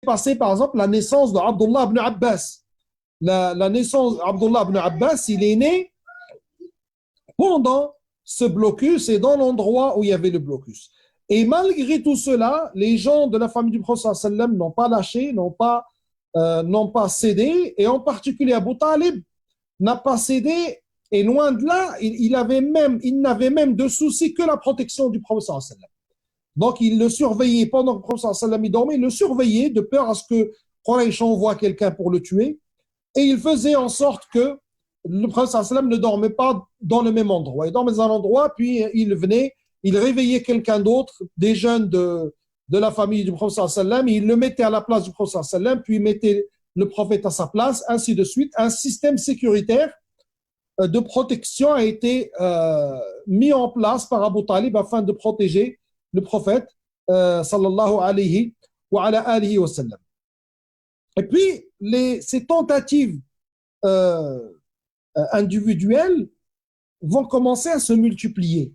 passé, par exemple, la naissance d'Abdullah ibn Abbas. La naissance d'Abdullah ibn Abbas, il est né pendant ce blocus et dans l'endroit où il y avait le blocus. Et malgré tout cela, les gens de la famille du prophète sallam n'ont pas lâché, n'ont pas cédé, et en particulier Abu Talib n'a pas cédé, et loin de là, il n'avait même de souci que la protection du prophète sallam. Donc il le surveillait pendant que le prophète sallam dormait, il le surveillait de peur à ce que Quraysh envoie quelqu'un pour le tuer, et il faisait en sorte que le prophète sallam ne dormait pas dans le même endroit. Il dormait dans un endroit, puis il venait, il réveillait quelqu'un d'autre, des jeunes de la famille du prophète sallam, il le mettait à la place du prophète sallam, puis il mettait le prophète à sa place, ainsi de suite. Un système sécuritaire de protection a été mis en place par Abu Talib afin de protéger le prophète sallallahu alayhi wa ala alihi wa sallam. Et puis, ces tentatives individuelles vont commencer à se multiplier.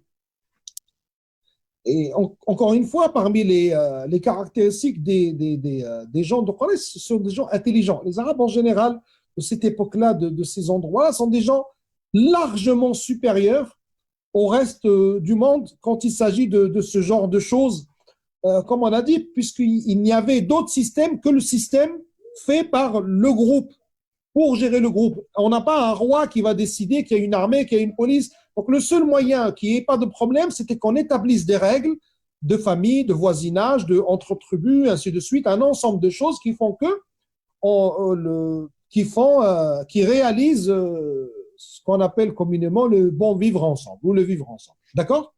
Et encore une fois, parmi les caractéristiques des gens de Quraysh, ce sont des gens intelligents. Les Arabes en général, de cette époque-là, de ces endroits-là, sont des gens largement supérieurs au reste du monde quand il s'agit de ce genre de choses, comme on a dit, puisqu'il n'y avait d'autres systèmes que le système fait par le groupe, pour gérer le groupe. On n'a pas un roi qui va décider qu'il y a une armée, qu'il y a une police. Donc le seul moyen qu'il n'y ait pas de problème, c'était qu'on établisse des règles de famille, de voisinage, entre tribus, ainsi de suite, un ensemble de choses qui font qui réalisent ce qu'on appelle communément le bon vivre ensemble, ou le vivre ensemble. D'accord?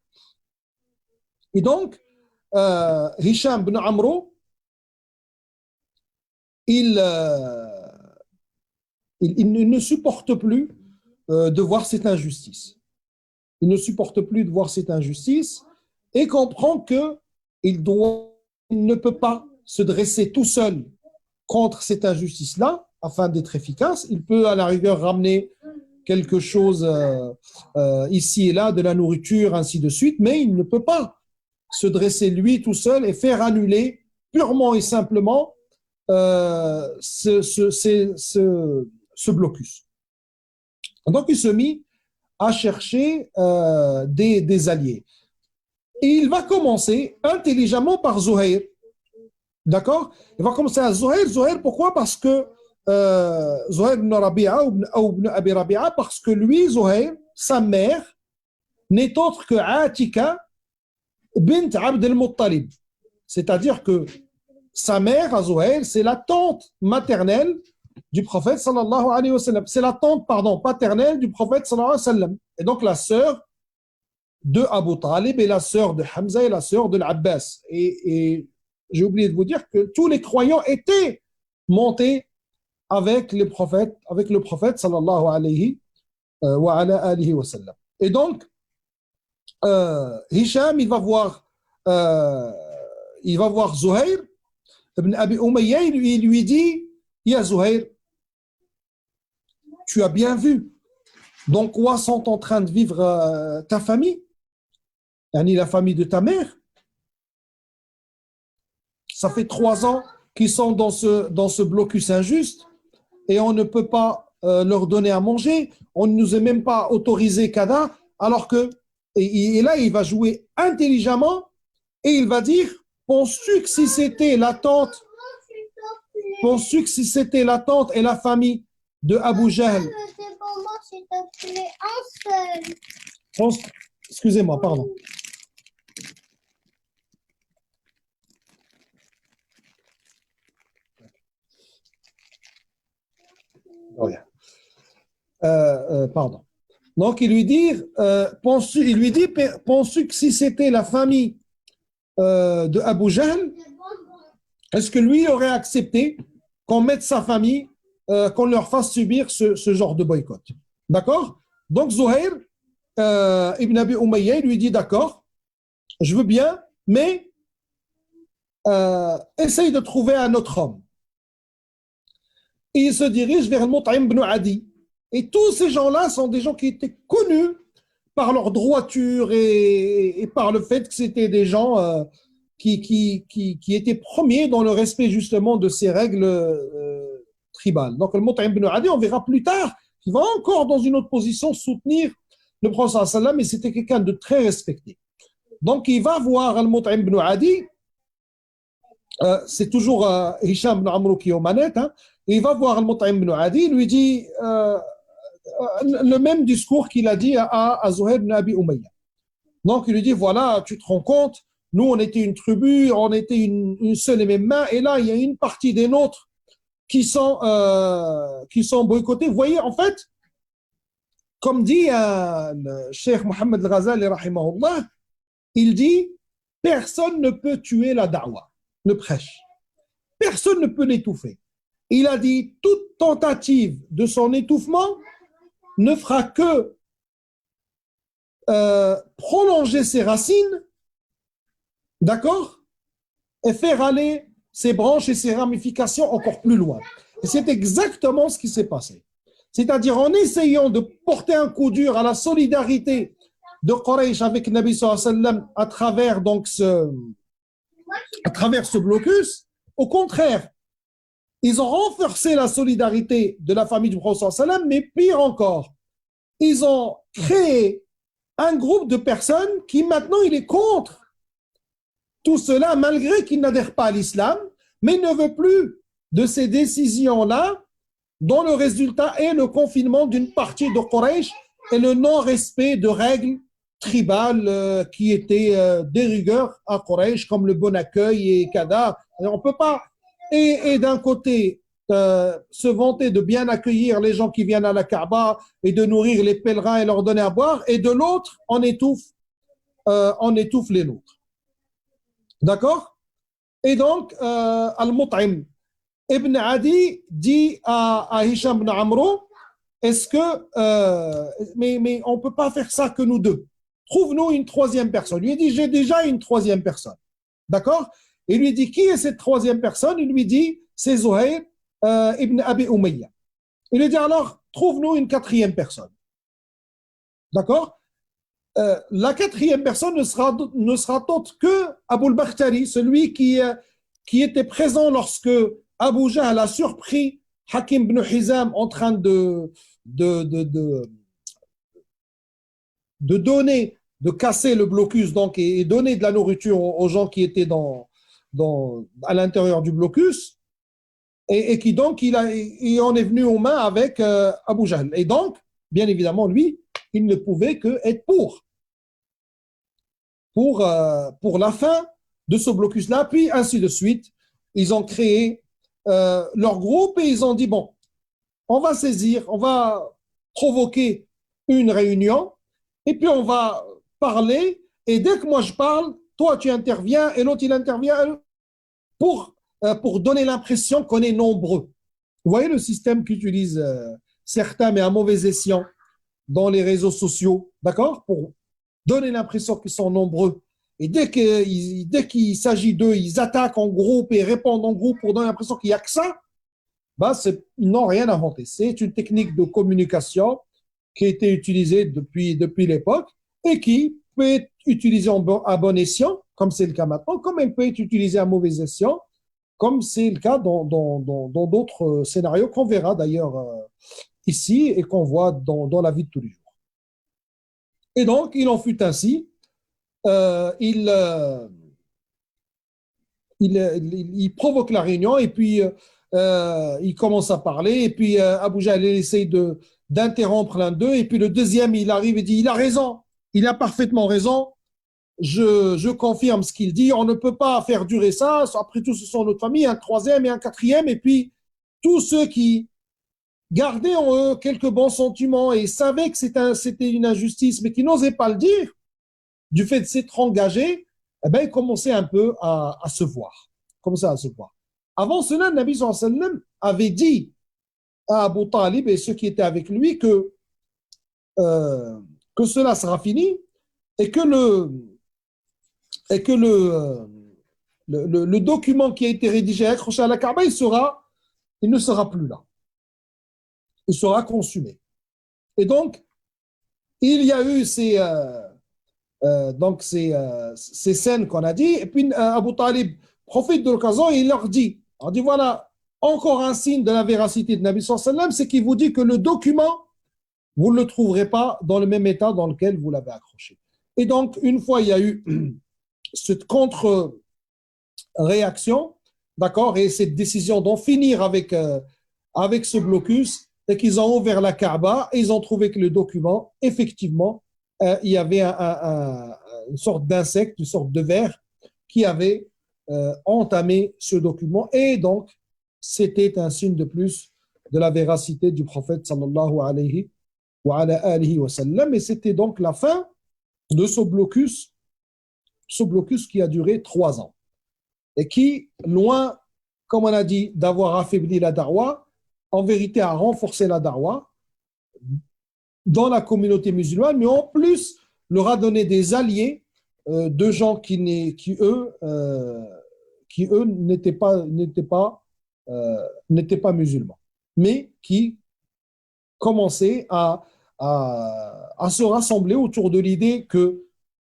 Et donc, Hisham ibn Amro, il ne supporte plus de voir cette injustice. Il ne supporte plus de voir cette injustice et comprend qu'il ne peut pas se dresser tout seul contre cette injustice-là afin d'être efficace. Il peut à la rigueur ramener quelque chose ici et là, de la nourriture, ainsi de suite, mais il ne peut pas se dresser lui tout seul et faire annuler purement et simplement ce blocus. Donc il se mit à chercher des alliés. Et il va commencer intelligemment par Zuhair. D'accord? Il va commencer à Zuhair. Zuhair, pourquoi? Parce que Zuhair ibn Rabi'a ou ibn Abi Rabi'a, parce que lui, Zuhair, sa mère, n'est autre que Atika bint Abd al-Muttalib. C'est-à-dire que sa mère, à Zuhair, c'est la tante maternelle du prophète sallallahu alayhi wa sallam. C'est la tante, paternelle du prophète sallallahu alayhi wa sallam. Et donc la sœur de Abu Talib et la sœur de Hamza et la sœur de l'Abbas. Et j'ai oublié de vous dire que tous les croyants étaient montés avec le prophète sallallahu alayhi wa alihi wa sallam. Et donc, Hisham, il va voir Zuhair ibn Abi Umayya, il lui dit, Ya Zuhair, tu as bien vu dans quoi sont en train de vivre ta famille, la famille de ta mère. Ça fait 3 ans qu'ils sont dans ce blocus injuste et on ne peut pas leur donner à manger, on ne nous a même pas autorisé Kada, alors que, et là il va jouer intelligemment et il va dire, penses-tu que si c'était la tante et la famille de Abu Jahl, excusez-moi, pardon. Oh, yeah. Pardon. Donc il lui dit, penses-tu que si c'était la famille de Abu Jahl, est-ce que lui aurait accepté qu'on mette sa famille, qu'on leur fasse subir ce genre de boycott? D'accord? Donc Zuhair ibn Abi Umayya lui dit, d'accord, je veux bien, mais essaye de trouver un autre homme. Et il se dirige vers Mut'im ibn Adi. Et tous ces gens-là sont des gens qui étaient connus par leur droiture et par le fait que c'était des gens qui était premier dans le respect justement de ces règles tribales. Donc, le Mut'im ibn Adi, on verra plus tard, qu'il va encore dans une autre position soutenir le prophète sallam, mais c'était quelqu'un de très respecté. Donc, il va voir le Mut'im ibn Adi, c'est toujours Hisham ibn Amr qui est aux manettes, hein, il va voir le Mut'im ibn Adi, il lui dit le même discours qu'il a dit à Zuhair ibn Abi Umayya. Donc, il lui dit, voilà, tu te rends compte, nous, on était une tribu, on était une seule et même main, et là, il y a une partie des nôtres qui sont boycottés. Vous voyez, en fait, comme dit le Cheikh Mohammed al-Ghazali, rahimahullah, il dit, personne ne peut tuer la da'wah, le prêche. Personne ne peut l'étouffer. Il a dit, toute tentative de son étouffement ne fera que prolonger ses racines, d'accord, et faire aller ses branches et ses ramifications encore plus loin. Et c'est exactement ce qui s'est passé. C'est-à-dire en essayant de porter un coup dur à la solidarité de Quraysh avec Nabi sallallahu alayhi wa sallam à travers donc ce blocus, au contraire, ils ont renforcé la solidarité de la famille du prophète sallallahu alayhi wa sallam, mais pire encore, ils ont créé un groupe de personnes qui maintenant il est contre tout cela, malgré qu'il n'adhère pas à l'islam, mais ne veut plus de ces décisions-là, dont le résultat est le confinement d'une partie de Quraysh et le non-respect de règles tribales qui étaient des rigueurs à Quraysh, comme le bon accueil et Kada. On ne peut pas, et d'un côté, se vanter de bien accueillir les gens qui viennent à la Kaaba et de nourrir les pèlerins et leur donner à boire, et de l'autre, on étouffe les nôtres. D'accord? Et donc, Al-Mut'im ibn Adi dit à Hisham ibn Amr, est-ce que, mais on ne peut pas faire ça que nous deux. Trouve-nous une troisième personne. Il lui dit, j'ai déjà une troisième personne. D'accord? Il lui dit, qui est cette troisième personne? Il lui dit, c'est Zuhair ibn Abi Umayya. Il lui dit, alors, trouve-nous une quatrième personne. D'accord? La quatrième personne ne sera autre que Abu al-Bakhtari, celui qui était présent lorsque Abu Jahl a surpris Hakim ibn Hizam en train de donner, de casser le blocus donc, et donner de la nourriture aux gens qui étaient à l'intérieur du blocus, et qui donc il en est venu aux mains avec Abu Jahl. Et donc, bien évidemment, lui, il ne pouvait que être pour la fin de ce blocus-là, puis ainsi de suite. Ils ont créé leur groupe et ils ont dit, bon, on va saisir, on va provoquer une réunion et puis on va parler et dès que moi je parle, toi tu interviens et l'autre il intervient pour donner l'impression qu'on est nombreux. Vous voyez le système qu'utilisent certains, mais à mauvais escient, dans les réseaux sociaux, d'accord? Pour donner l'impression qu'ils sont nombreux. Et dès qu'il s'agit d'eux, ils attaquent en groupe et répondent en groupe pour donner l'impression qu'il n'y a que ça. Ils n'ont rien inventé. C'est une technique de communication qui a été utilisée depuis l'époque et qui peut être utilisée à bon escient, comme c'est le cas maintenant, comme elle peut être utilisée à mauvais escient, comme c'est le cas dans d'autres scénarios qu'on verra d'ailleurs ici et qu'on voit dans la vie de tous les jours. Et donc, il en fut ainsi. Il provoque la réunion et puis il commence à parler et puis Abu Jahl essaye d'interrompre l'un d'eux et puis le deuxième il arrive et dit il a raison, il a parfaitement raison, je confirme ce qu'il dit, on ne peut pas faire durer ça, après tout ce sont notre famille, un troisième et un quatrième et puis tous ceux qui gardaient en eux quelques bons sentiments et savaient que c'était une injustice mais qui n'osaient pas le dire du fait de s'être engagés, eh ben, ils commençaient un peu à se voir. Avant cela, le Nabi sallallahu alayhi wa sallam avait dit à Abu Talib et ceux qui étaient avec lui que cela sera fini et que le document qui a été rédigé accroché à la Kaaba, il ne sera plus là. Il sera consumé. Et donc, il y a eu ces Donc, ces scènes qu'on a dit. Et puis, Abu Talib profite de l'occasion et il leur dit, voilà, encore un signe de la véracité de Nabi sallallahu alayhi wa sallam, c'est qu'il vous dit que le document, vous ne le trouverez pas dans le même état dans lequel vous l'avez accroché. Et donc, une fois il y a eu cette contre-réaction, d'accord, et cette décision d'en finir avec ce blocus, et qu'ils ont ouvert la Kaaba et ils ont trouvé que le document, effectivement, il y avait une sorte d'insecte, une sorte de ver qui avait entamé ce document. Et donc, c'était un signe de plus de la véracité du prophète sallallahu alayhi wa alihi wa sallam. Et c'était donc la fin de ce blocus qui a duré 3 ans. Et qui, loin, comme on a dit, d'avoir affaibli la darwa, en vérité a renforcé la darwa dans la communauté musulmane, mais en plus leur a donné des alliés de gens qui eux n'étaient pas musulmans, mais qui commençaient à se rassembler autour de l'idée que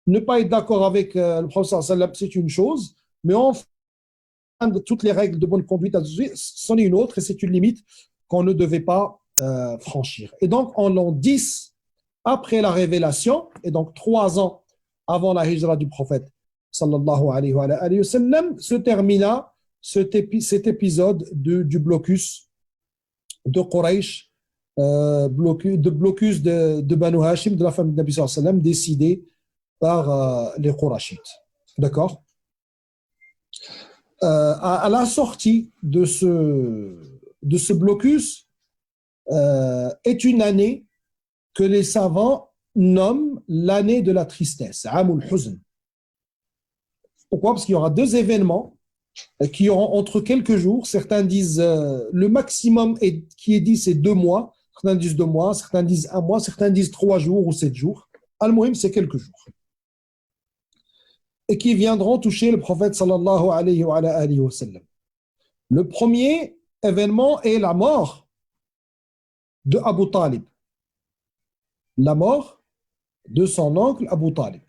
ne pas être d'accord avec le prophète sallam, c'est une chose, mais enfin, de toutes les règles de bonne conduite, c'en est une autre et c'est une limite qu'on ne devait pas franchir. Et donc, en l'an 10, après la révélation, et donc 3 ans avant la hijra du prophète, sallallahu alayhi wa sallam, se termina cet épisode du blocus de Quraysh, blocus de Banu Hashim, de la famille de Nabi sallallahu alayhi wa sallam, décidé par les Qurashites. D'accord? À la sortie de ce blocus est une année que les savants nomment l'année de la tristesse, Amul Huzn. Pourquoi? Parce qu'il y aura 2 événements qui auront entre quelques jours. Certains disent le maximum qui est dit c'est 2 mois, certains disent 2 mois, certains disent 1 mois, certains disent 3 jours ou 7 jours. Al-Muhim, c'est quelques jours. Et qui viendront toucher le prophète sallallahu alayhi wa sallam. Le premier événement est la mort de Abu Talib. La mort de son oncle Abu Talib.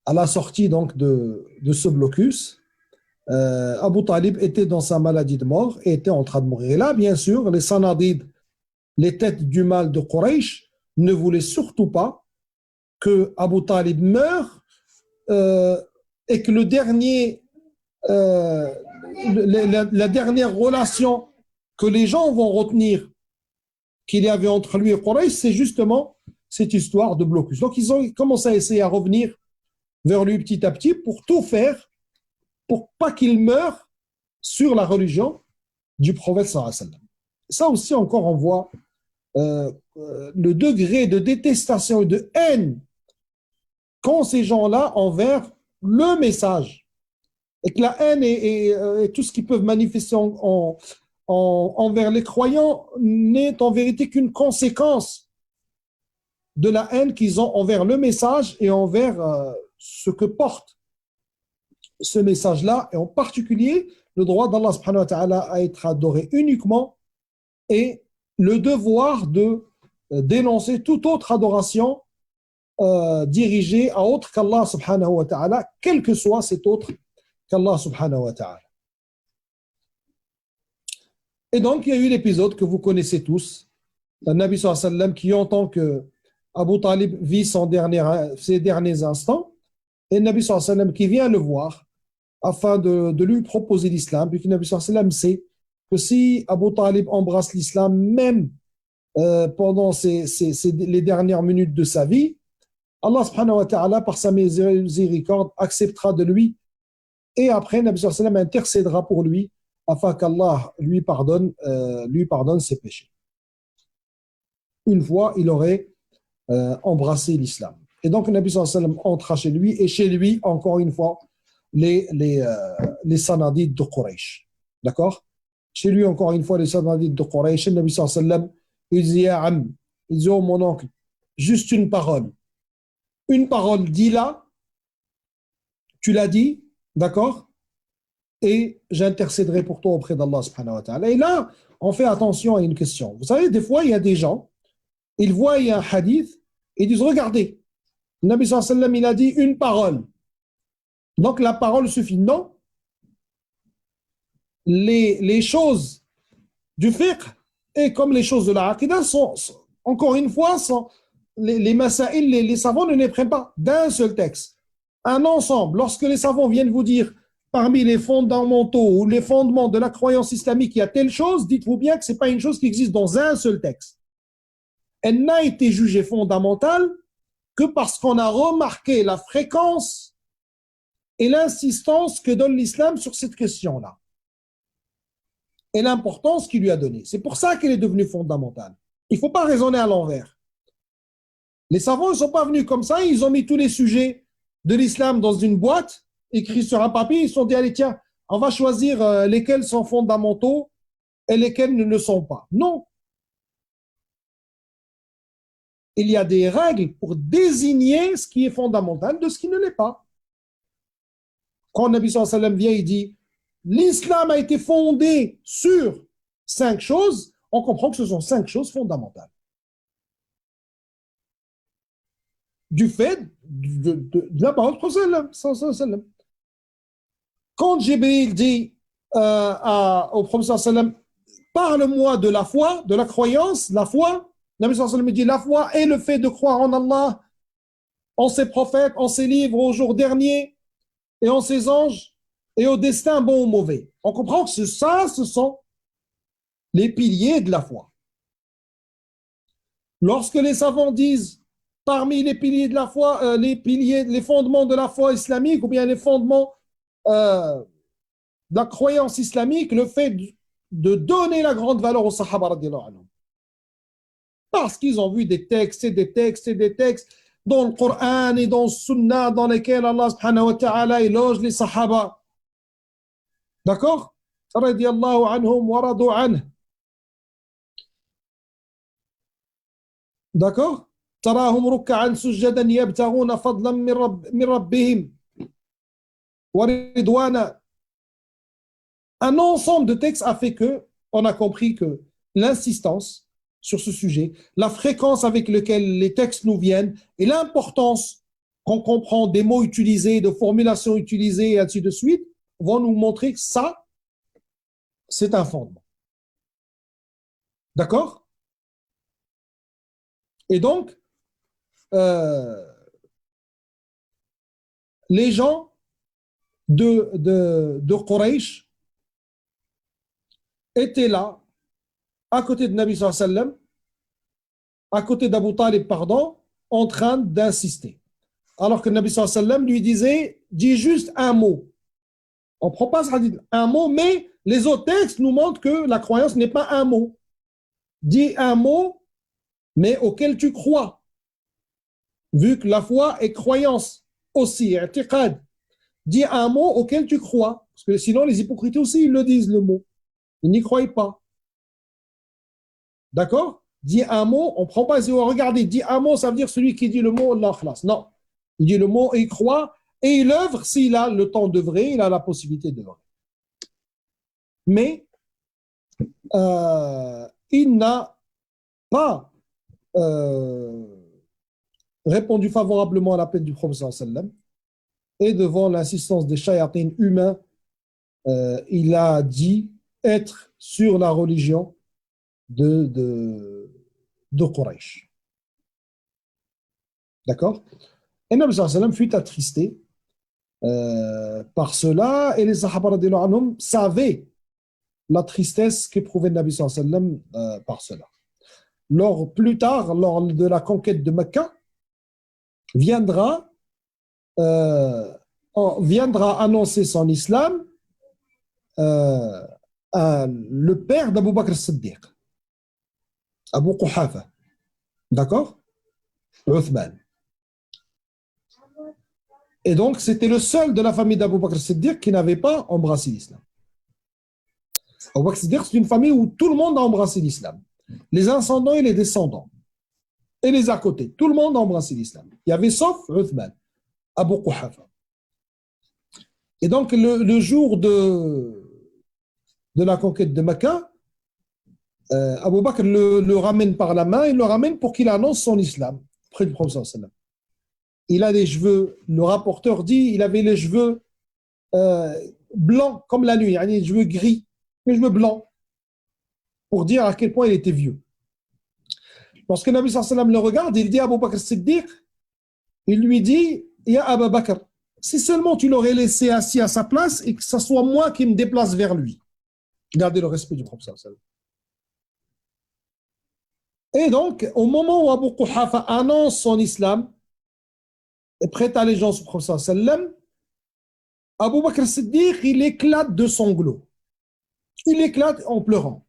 À la sortie donc de ce blocus, Abu Talib était dans sa maladie de mort et était en train de mourir. Et là, bien sûr, les Sanadid, les têtes du mal de Quraysh, ne voulaient surtout pas que Abu Talib meure et que la dernière relation que les gens vont retenir qu'il y avait entre lui et Quraysh, c'est justement cette histoire de blocus. Donc ils ont commencé à essayer à revenir vers lui petit à petit pour tout faire pour pas qu'il meure sur la religion du prophète sallallahu alayhi wa sallam. Ça aussi encore on voit le degré de détestation et de haine qu'ont ces gens-là envers le message. Et que la haine et tout ce qu'ils peuvent manifester envers les croyants n'est en vérité qu'une conséquence de la haine qu'ils ont envers le message et envers ce que porte ce message-là, et en particulier le droit d'Allah subhanahu wa ta'ala à être adoré uniquement et le devoir de dénoncer toute autre adoration dirigée à autre qu'Allah subhanahu wa ta'ala, quel que soit cet autre qu'Allah subhanahu wa ta'ala. Et donc, il y a eu l'épisode que vous connaissez tous, le Nabi sallallahu alayhi wa sallam qui entend que Abu Talib vit ses derniers instants, et le Nabi sallallahu alayhi wa sallam qui vient le voir afin de lui proposer l'islam, puis que le Nabi sallallahu alayhi wa sallam sait que si Abu Talib embrasse l'islam, même pendant les dernières minutes de sa vie, Allah subhanahu wa ta'ala, par sa miséricorde, acceptera de lui, et après, le Nabi sallallahu alayhi wa sallam intercédera pour lui afin qu'Allah lui pardonne ses péchés. Une fois, il aurait embrassé l'islam. Et donc, le Nabi sallallahu alayhi wa sallam entra chez lui, et chez lui, encore une fois, les sanadides de Quraysh. D'accord? Chez lui, encore une fois, les sanadides de Quraysh. Le Nabi sallallahu alayhi wa sallam, il dit, Ya Am, il dit, oh mon oncle, juste une parole. Une parole, dis-la, tu l'as dit, d'accord? Et j'intercéderai pour toi auprès d'Allah subhanahu wa ta'ala. Et là, on fait attention à une question. Vous savez, des fois, il y a des gens, ils voient un hadith, et ils disent, regardez, Le Nabi sallallahu alayhi wa sallam, il a dit une parole. Donc la parole suffit. Non, les choses du fiqh et comme les choses de la aqidah encore une fois, les masaïl, les savants ne les prennent pas d'un seul texte. Un ensemble, lorsque les savants viennent vous dire parmi les fondamentaux ou les fondements de la croyance islamique, il y a telle chose, dites-vous bien que ce n'est pas une chose qui existe dans un seul texte. Elle n'a été jugée fondamentale que parce qu'on a remarqué la fréquence et l'insistance que donne l'islam sur cette question-là et l'importance qu'il lui a donnée. C'est pour ça qu'elle est devenue fondamentale. Il ne faut pas raisonner à l'envers. Les savants ne sont pas venus comme ça, ils ont mis tous les sujets de l'islam dans une boîte, écrits sur un papier, ils se sont dit, allez tiens, on va choisir lesquels sont fondamentaux et lesquels ne le sont pas. Non. Il y a des règles pour désigner ce qui est fondamental de ce qui ne l'est pas. Quand le Nabi sallallahu alayhi wa sallam vient, il dit, l'islam a été fondé sur 5 choses, on comprend que ce sont 5 choses fondamentales. Du fait de la parole du prophète. Quand Jibril dit au prophète sallam, parle-moi de la foi, de la croyance, la foi, Nabi sallallahu alayhi wa sallam dit, la foi est le fait de croire en Allah, en ses prophètes, en ses livres, au jour dernier, et en ses anges, et au destin bon ou mauvais. On comprend que ce sont les piliers de la foi. Lorsque les savants disent parmi les piliers de la foi, les fondements de la foi islamique, ou bien les fondements de la croyance islamique, le fait de donner la grande valeur aux Sahaba radiallahu anhum. Parce qu'ils ont vu des textes et des textes et des textes dans le Coran et dans le Sunnah dans lesquels Allah subhanahu wa ta'ala éloge les Sahaba. D'accord? Radiallahu anhum wa radu anhu. D'accord? تراهم ركعا سجدا يبتغون فضلا من ربهم ورضوانا. Un ensemble de textes a fait que on a compris que l'insistance sur ce sujet, la fréquence avec laquelle les textes nous viennent et l'importance qu'on comprend des mots utilisés, de formulations utilisées et ainsi de suite, vont nous montrer que ça, c'est un fondement. D'accord? Et donc, les gens de Quraysh étaient là, à côté de Nabi sallallahu alayhi wa sallam, à côté d'Abu Talib, pardon, en train d'insister. Alors que Nabi sallallahu alayhi wa sallam lui disait, dis juste un mot. On ne prend pas ce hadith, un mot, mais les autres textes nous montrent que la croyance n'est pas un mot. Dis un mot, mais auquel tu crois. Vu que la foi est croyance aussi, i'tiqad. Dis un mot auquel tu crois. Parce que sinon, les hypocrites aussi, ils le disent, le mot. Ils n'y croient pas. D'accord? Dis un mot, on ne prend pas, regardez, dis un mot, ça veut dire celui qui dit le mot, Allah khlas. Non. Il dit le mot et il croit, et il œuvre s'il a le temps d'œuvrer, il a la possibilité d'œuvrer. Mais, il n'a pas répondu favorablement à l'appel du prophète sallallahu alayhi wa sallam, et devant l'insistance des shayatines humains, il a dit être sur la religion de Quraysh. D'accord? Et Nabi sallallahu alayhi wa sallam fut attristé par cela, et les Sahaba radiallahu anhum savaient la tristesse qu'éprouvait Nabi sallallahu alayhi wa sallam par cela. Plus tard, lors de la conquête de Mecca, viendra annoncer son islam le père d'Abu Bakr as-Siddiq, Abu Quhafa. D'accord? Uthman. Et donc, c'était le seul de la famille d'Abu Bakr as-Siddiq qui n'avait pas embrassé l'islam. Abu Bakr as-Siddiq, c'est une famille où tout le monde a embrassé l'islam. Les ascendants et les descendants. Et les à côté. Tout le monde a embrassé l'islam. Il y avait sauf Uthman, Abu Quhafa. Et donc, le jour de la conquête de Mecca, Abu Bakr le ramène par la main, il le ramène pour qu'il annonce son islam près du prophète sallallahu alayhi wa sallam. il a les cheveux, le rapporteur dit, il avait les cheveux blancs comme la nuit, les cheveux gris, les cheveux blancs, pour dire à quel point il était vieux. Lorsque Nabi sallallahu alayhi wa sallam le regarde, il dit à Abu Bakr Siddiq, il lui dit, Ya Abu Bakr, si seulement tu l'aurais laissé assis à sa place et que ce soit moi qui me déplace vers lui. Gardez le respect du prophète sallallahu alayhi wa sallam. Et donc, au moment où Abu Quhafa annonce son islam, et prête allégeance au prophète sallallahu alayhi wa sallam, Abu Bakr Siddiq, il éclate de sanglots. Il éclate en pleurant.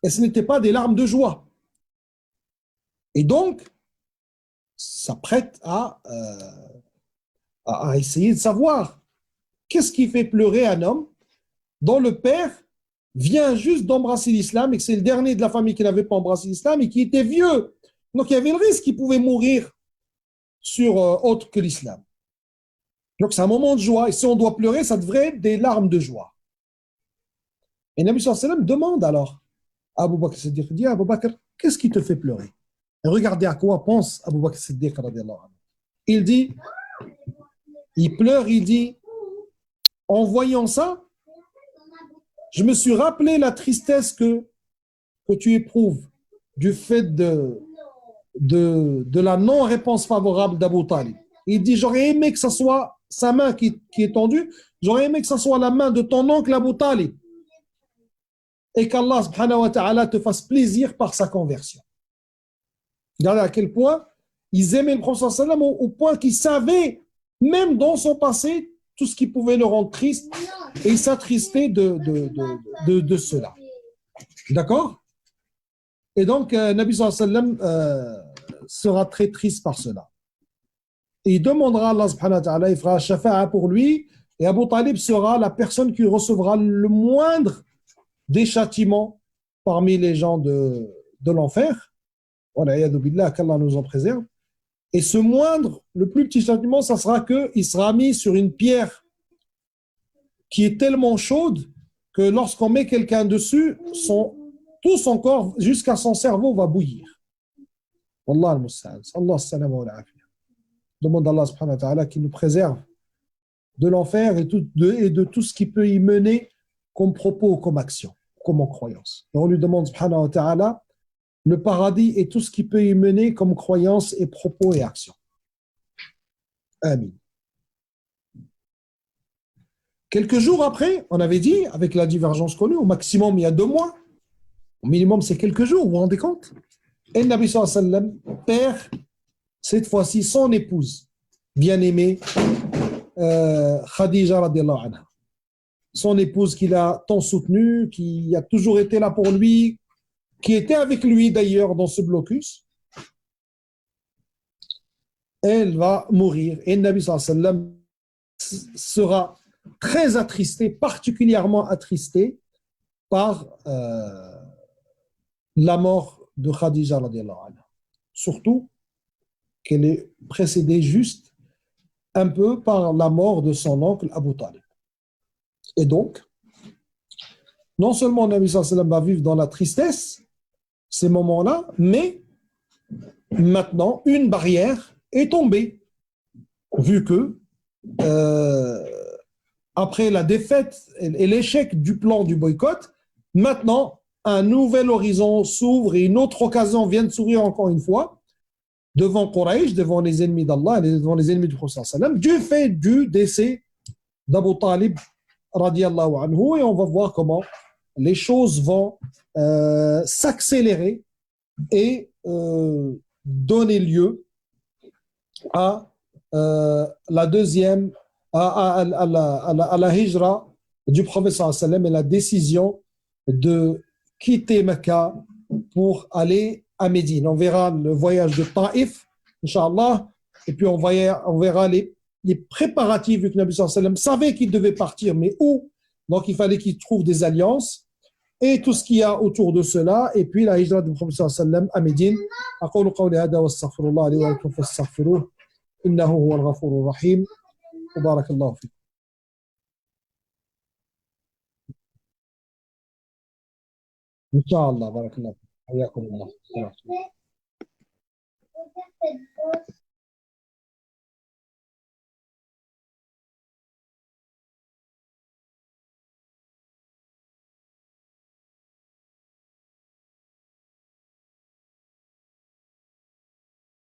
Et ce n'était pas des larmes de joie. Et donc, ça prête à essayer de savoir qu'est-ce qui fait pleurer un homme dont le père vient juste d'embrasser l'islam et que c'est le dernier de la famille qui n'avait pas embrassé l'islam et qui était vieux. Donc, il y avait le risque qu'il pouvait mourir sur autre que l'islam. Donc, c'est un moment de joie. Et si on doit pleurer, ça devrait être des larmes de joie. Et Nabi sallallahu alayhi wa sallam demande alors à Abu Bakr Siddiq, dit Abu Bakr, qu'est-ce qui te fait pleurer? Et regardez à quoi pense Abu Bakr Siddiq radiallahu anhu. Il dit, il pleure, il dit, en voyant ça, je me suis rappelé la tristesse que tu éprouves du fait de la non-réponse favorable d'Abu Talib. Il dit, j'aurais aimé que ce soit sa main qui est tendue, j'aurais aimé que ce soit la main de ton oncle Abu Talib et qu'Allah subhanahu wa ta'ala te fasse plaisir par sa conversion. Regardez à quel point ils aimaient le prophète sallam au point qu'ils savaient, même dans son passé, tout ce qui pouvait le rendre triste et ils s'attristaient de cela. D'accord? Et donc, Nabi sallam sera très triste par cela. Et il demandera à Allah subhanahu wa ta'ala, il fera shafa'a pour lui et Abu Talib sera la personne qui recevra le moindre des châtiments parmi les gens de l'enfer. Qu'Allah nous en préserve. Et ce moindre, le plus petit châtiment, ça sera qu'il sera mis sur une pierre qui est tellement chaude que lorsqu'on met quelqu'un dessus, tout son corps, jusqu'à son cerveau, va bouillir. Wallah al-Musta'an. Allah salam wa al-afiyah. Demande à Allah subhanahu wa ta'ala qu'il nous préserve de l'enfer et de tout ce qui peut y mener comme propos, comme action, comme en croyance. Et on lui demande subhanahu wa ta'ala le paradis et tout ce qui peut y mener comme croyance et propos et action. Amin. Quelques jours après, on avait dit, avec la divergence connue, au maximum il y a 2 mois, au minimum c'est quelques jours, vous vous rendez compte? Et le Nabi sallallahu alayhi wa sallam perd cette fois-ci son épouse, bien-aimée, Khadija radiallahu anha. Son épouse qu'il a tant soutenue, qui a toujours été là pour lui, qui était avec lui d'ailleurs dans ce blocus. Elle va mourir. Et le Nabi sallallahu alayhi wa sallam sera très attristé, particulièrement attristé par la mort de Khadija radiallahu anha. Surtout qu'elle est précédée juste un peu par la mort de son oncle Abu Talib. Et donc, non seulement le Nabi sallallahu alayhi wa sallam va vivre dans la tristesse, ces moments-là, mais maintenant, une barrière est tombée, vu que après la défaite et l'échec du plan du boycott, maintenant, un nouvel horizon s'ouvre et une autre occasion vient de s'ouvrir encore une fois devant Quraysh, devant les ennemis d'Allah et devant les ennemis du Prophète sallam, du fait du décès d'Abu Talib radiallahu anhu, et on va voir comment les choses vont s'accélérer et donner lieu à la deuxième, à la hijra du prophète sallallahu alayhi wa sallam et la décision de quitter Mecca pour aller à Médine. On verra le voyage de Taïf, Inch'Allah, et puis on verra les préparatifs, vu que Nabi sallallahu alayhi wa sallam savait qu'il devait partir, mais où? Donc il fallait qu'il trouve des alliances et tout ce qu'il y a autour de cela, et puis la hijra du prophète sallallahu alayhi wa sallam à Médine. أقول قولي هذا واستغفر الله لي ولكم فاستغفروه إنه هو الغفور الرحيم وبارك الله فيكم. إن شاء الله بارك الله فيكم حياكم الله.